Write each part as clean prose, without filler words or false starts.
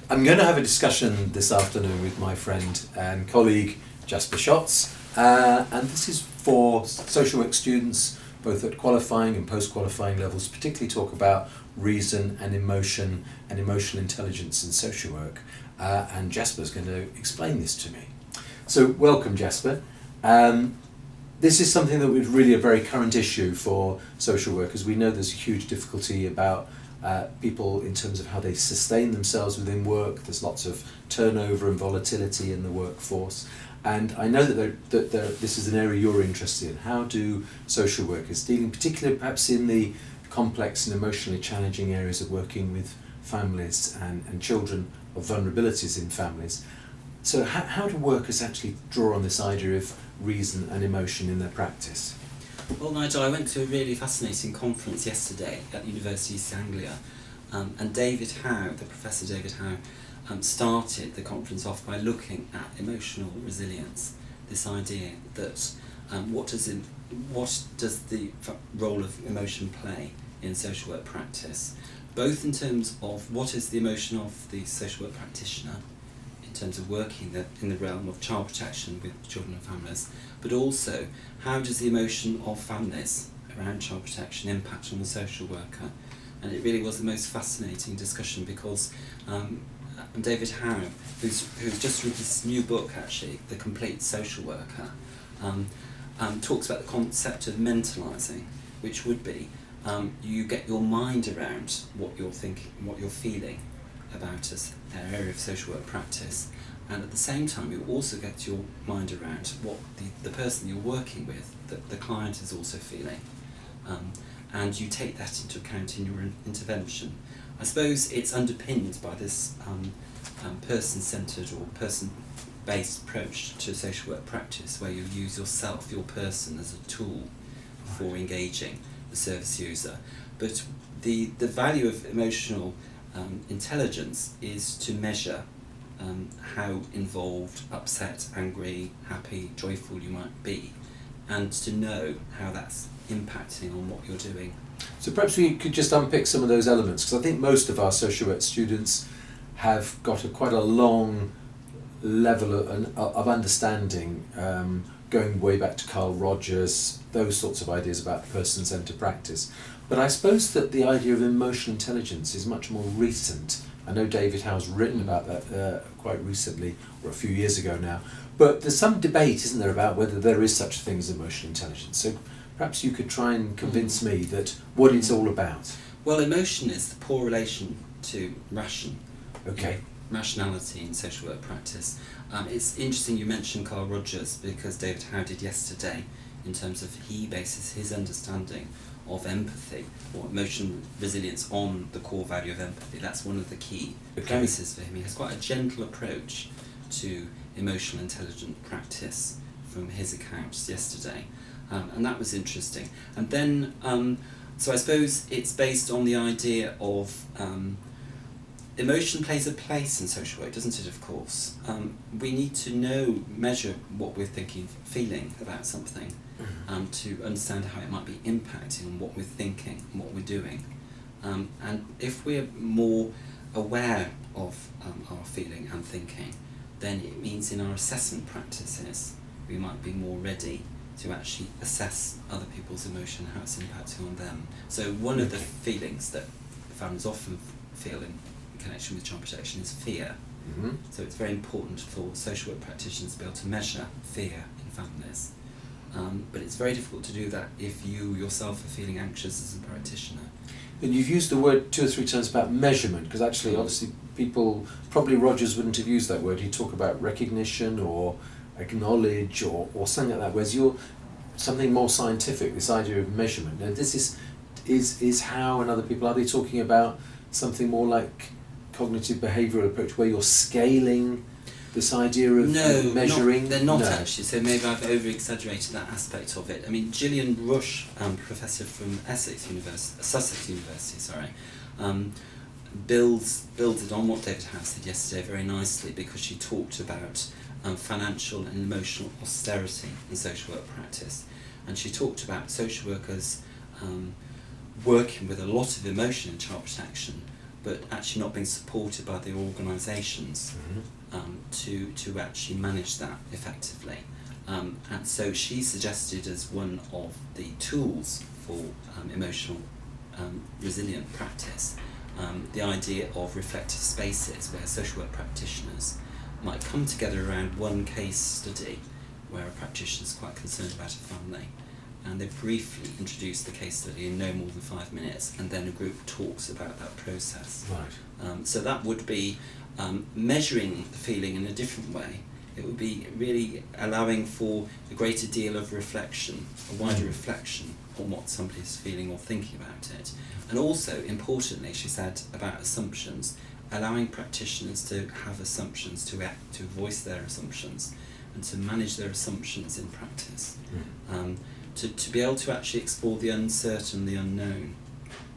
I'm going to have a discussion this afternoon with my friend and colleague Jasper Schatz, and this is for social work students, both at qualifying and post-qualifying levels, particularly talk about reason and emotion and emotional intelligence in social work, and Jasper's going to explain this to me. So welcome, Jasper. This is something that was really a very current issue for social workers. We know there's a huge difficulty about people in terms of how they sustain themselves within work. There's lots of turnover and volatility in the workforce. And I know that this is an area you're interested in. How do social workers, dealing particularly perhaps in the complex and emotionally challenging areas of working with families and children of vulnerabilities in families, so how do workers actually draw on this idea of reason and emotion in their practice? Well, Nigel, I went to a really fascinating conference yesterday at the University of Anglia, and David Howe, the Professor David Howe, started the conference off by looking at emotional resilience, this idea that what does the role of emotion play in social work practice, both in terms of what is the emotion of the social work practitioner, in terms of working in the realm of child protection with children and families, but also how does the emotion of families around child protection impact on the social worker. And it really was the most fascinating discussion because David Howe, who's just written this new book actually, The Complete Social Worker, talks about the concept of mentalising, which would be you get your mind around what you're thinking, what you're feeling about an area of social work practice, and at the same time you also get your mind around what the person you're working with, the client, is also feeling, and you take that into account in your intervention. I suppose it's underpinned by this person-centred or person-based approach to social work practice, where you use yourself, your person, as a tool for engaging the service user. But the value of emotional intelligence is to measure how involved, upset, angry, happy, joyful you might be, and to know how that's impacting on what you're doing. So perhaps we could just unpick some of those elements, because I think most of our social work students have got quite a long level of understanding, going way back to Carl Rogers, those sorts of ideas about person-centred practice. But I suppose that the idea of emotional intelligence is much more recent. I know David Howe's written about that quite recently, or a few years ago now. But there's some debate, isn't there, about whether there is such a thing as emotional intelligence. So perhaps you could try and convince me that what it's all about. Well, emotion is the poor relation to ration. Okay. Rationality in social work practice. It's interesting you mentioned Carl Rogers, because David Howe did yesterday, in terms of he bases his understanding of empathy or emotional resilience on the core value of empathy. That's one of the key premises for him. He has quite a gentle approach to emotional intelligent practice from his accounts yesterday, and that was interesting. And then, so I suppose it's based on the idea of emotion plays a place in social work, doesn't it, of course? We need to measure what we're thinking, feeling about something, to understand how it might be impacting on what we're thinking and what we're doing. And if we're more aware of our feeling and thinking, then it means in our assessment practices we might be more ready to actually assess other people's emotion and how it's impacting on them. So one of the feelings that families often feel in connection with child protection is fear. Mm-hmm. So it's very important for social work practitioners to be able to measure fear in families. But it's very difficult to do that if you yourself are feeling anxious as a practitioner. And you've used the word 2 or 3 times about measurement, because actually obviously people, probably Rogers wouldn't have used that word. He'd talk about recognition or acknowledge or something like that, whereas you're something more scientific, this idea of measurement. Now this is Howe and other people, are they talking about something more like cognitive behavioural approach, where you're scaling this idea of measuring? They're not actually, so maybe I've over-exaggerated that aspect of it. I mean, Gillian Rush, professor from Sussex University, builds it on what David Howe said yesterday very nicely, because she talked about financial and emotional austerity in social work practice, and she talked about social workers working with a lot of emotion in child protection, but actually not being supported by the organisations to actually manage that effectively. And so she suggested as one of the tools for emotional resilient practice the idea of reflective spaces where social work practitioners might come together around one case study where a practitioner is quite concerned about a family, and they briefly introduce the case study in no more than 5 minutes, and then a group talks about that process. Right. So that would be measuring the feeling in a different way. It would be really allowing for a greater deal of reflection, a wider reflection on what somebody's feeling or thinking about it. And also, importantly, she said about assumptions, allowing practitioners to have assumptions, to voice their assumptions, and to manage their assumptions in practice. To be able to actually explore the uncertain, the unknown,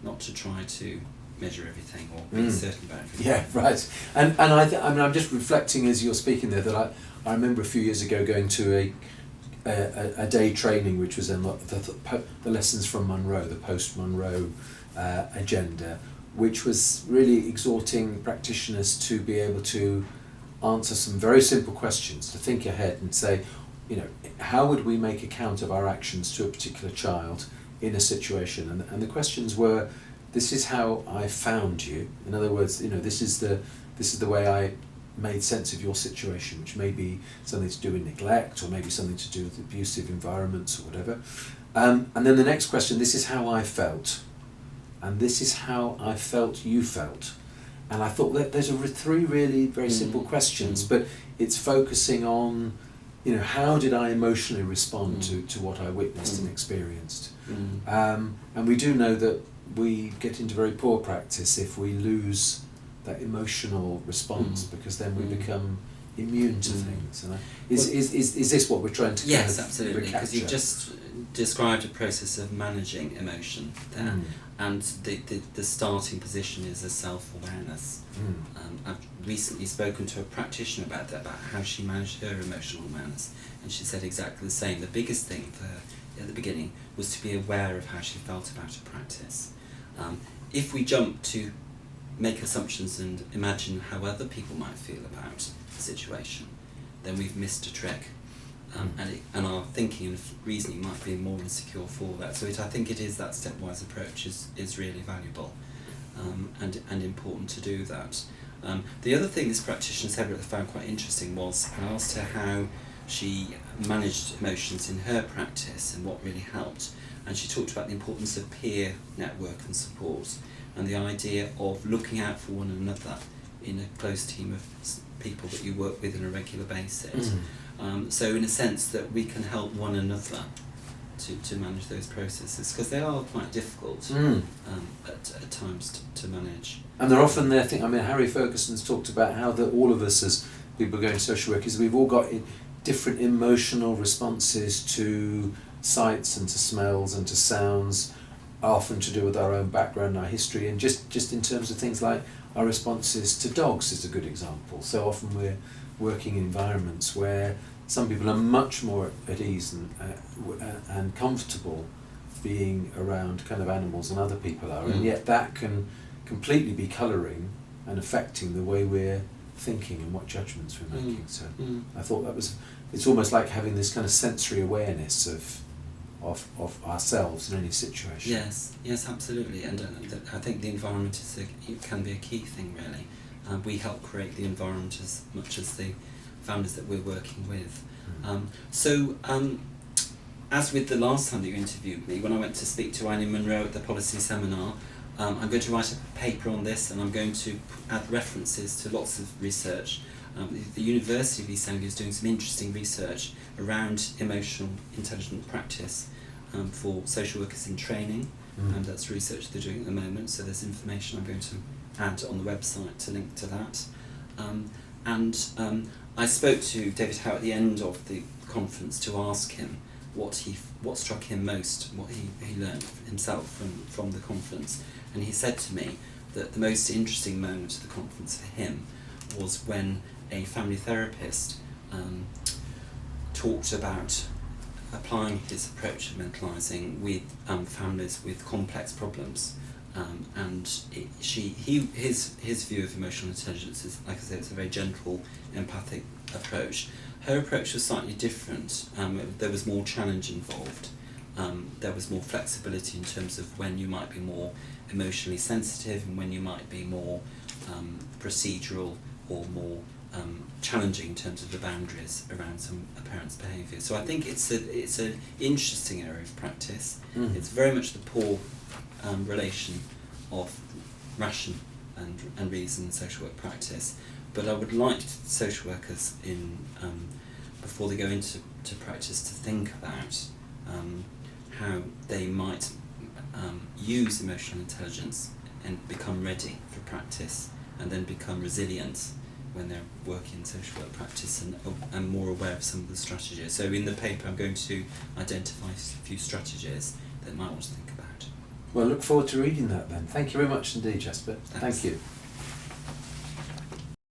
not to try to measure everything or be certain about everything. Yeah, right. And I mean, I'm just reflecting as you're speaking there that I remember a few years ago going to a day training which was in the lessons from Monroe, the post-Monroe agenda, which was really exhorting practitioners to be able to answer some very simple questions, to think ahead and say, you know, how would we make account of our actions to a particular child in a situation? And the questions were, this is how I found you. In other words, you know, this is the way I made sense of your situation, which may be something to do with neglect, or maybe something to do with abusive environments or whatever. And then the next question, this is how I felt, and this is how I felt you felt. And I thought that those are three really very simple questions, but it's focusing on, you know, how did I emotionally respond to what I witnessed and experienced. And we do know that we get into very poor practice if we lose that emotional response, because then we become immune to things. And is this what we're trying to yes, kind of absolutely, because you've just described a process of managing emotion there, and the starting position is a self-awareness. I've recently spoken to a practitioner about that, about how she managed her emotional awareness, and she said exactly the same. The biggest thing for her at the beginning was to be aware of how she felt about a practice. If we jump to make assumptions and imagine how other people might feel about the situation, then we've missed a trick, and our thinking and reasoning might be more insecure for that. So I think it is that stepwise approach is really valuable, and important to do that. The other thing this practitioner said that I found quite interesting was, I asked her how she managed emotions in her practice and what really helped, and she talked about the importance of peer network and support, and the idea of looking out for one another in a close team of people that you work with on a regular basis. So in a sense that we can help one another to manage those processes, because they are quite difficult at times to manage. And they're often there. I mean, Harry Ferguson's talked about how that all of us as people going to social work we've all got different emotional responses to sights and to smells and to sounds, often to do with our own background and our history, and just in terms of things like our responses to dogs is a good example. So often we're working in environments where some people are much more at ease and comfortable being around kind of animals than other people are, and yet that can completely be colouring and affecting the way we're thinking and what judgments we're making. So I thought it's almost like having this kind of sensory awareness of ourselves in any situation. Yes, absolutely, and I think the environment can be a key thing, really. We help create the environment as much as the families that we're working with. As with the last time that you interviewed me, when I went to speak to Annie Monroe at the policy seminar, I'm going to write a paper on this, and I'm going to add references to lots of research. The University of East Anglia is doing some interesting research around emotional intelligent practice for social workers in training, and that's research they're doing at the moment, so there's information I'm going to add on the website to link to that. I spoke to David Howe at the end of the conference to ask him what struck him most, what he learned himself from the conference, and he said to me that the most interesting moment of the conference for him was when a family therapist talked about applying his approach of mentalising with families with complex problems, his view of emotional intelligence is, like I said, it's a very gentle, empathic approach. Her approach was slightly different. There was more challenge involved. There was more flexibility in terms of when you might be more emotionally sensitive and when you might be more procedural or more challenging in terms of the boundaries around a parent's behaviour. So I think it's an interesting area of practice. It's very much the poor relation of ration and reason in social work practice. But I would like social workers before they go into practice to think about how they might use emotional intelligence and become ready for practice, and then become resilient when they're working in social work practice, and more aware of some of the strategies. So in the paper I'm going to identify a few strategies that they might want to think about. Well, I look forward to reading that then. Thank you very much indeed, Jasper. Thanks. Thank you.